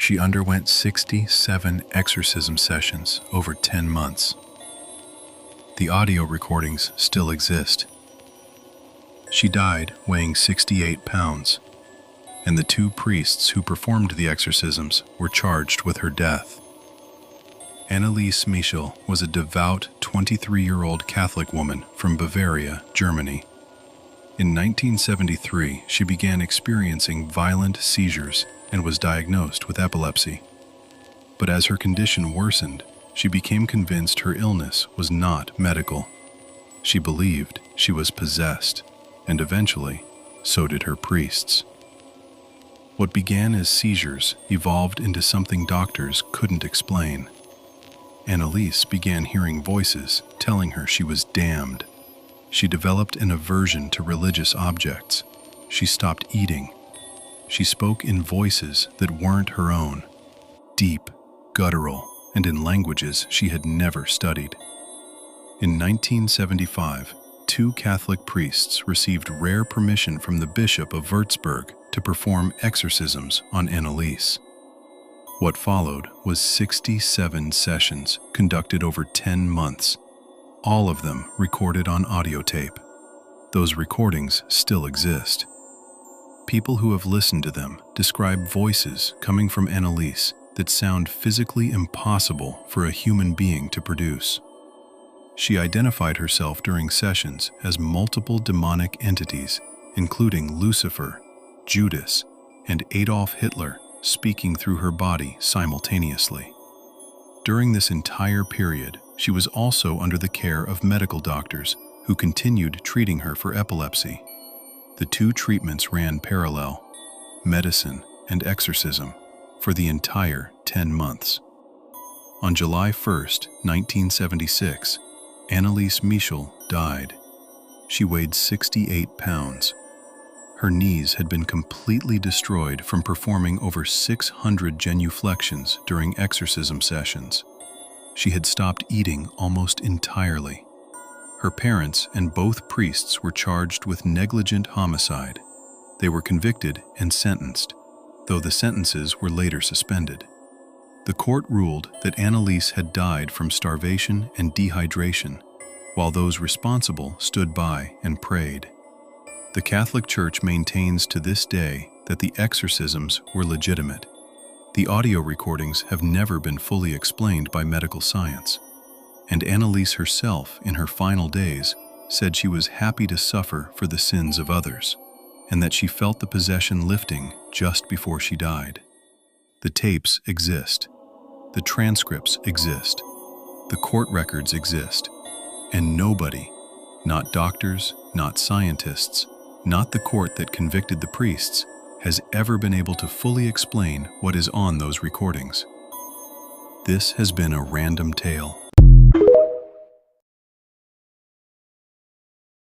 She underwent 67 exorcism sessions over 10 months. The audio recordings still exist. She died weighing 68 pounds, and the two priests who performed the exorcisms were charged with her death. Annelise Michel was a devout 23-year-old Catholic woman from Bavaria, Germany. In 1973, she began experiencing violent seizures and was diagnosed with epilepsy. But as her condition worsened, she became convinced her illness was not medical. She believed she was possessed, and eventually, so did her priests. What began as seizures evolved into something doctors couldn't explain. Annelise began hearing voices telling her she was damned. She developed an aversion to religious objects. She stopped eating. She spoke in voices that weren't her own, deep, guttural, and in languages she had never studied. In 1975, two Catholic priests received rare permission from the Bishop of Würzburg to perform exorcisms on Annelise. What followed was 67 sessions conducted over 10 months, all of them recorded on audio tape. Those recordings still exist. People who have listened to them describe voices coming from Annelise that sound physically impossible for a human being to produce. She identified herself during sessions as multiple demonic entities, including Lucifer, Judas, and Adolf Hitler, speaking through her body simultaneously. During this entire period, she was also under the care of medical doctors who continued treating her for epilepsy. The two treatments ran parallel, medicine and exorcism, for the entire 10 months. On July 1, 1976, Annelise Michel died. She weighed 68 pounds. Her knees had been completely destroyed from performing over 600 genuflections during exorcism sessions. She had stopped eating almost entirely. Her parents and both priests were charged with negligent homicide. They were convicted and sentenced, though the sentences were later suspended. The court ruled that Annelise had died from starvation and dehydration, while those responsible stood by and prayed. The Catholic Church maintains to this day that the exorcisms were legitimate. The audio recordings have never been fully explained by medical science, and Annelise herself, in her final days, said she was happy to suffer for the sins of others, and that she felt the possession lifting just before she died. The tapes exist. The transcripts exist. The court records exist. And nobody, not doctors, not scientists, not the court that convicted the priests, has ever been able to fully explain what is on those recordings. This has been a random tale.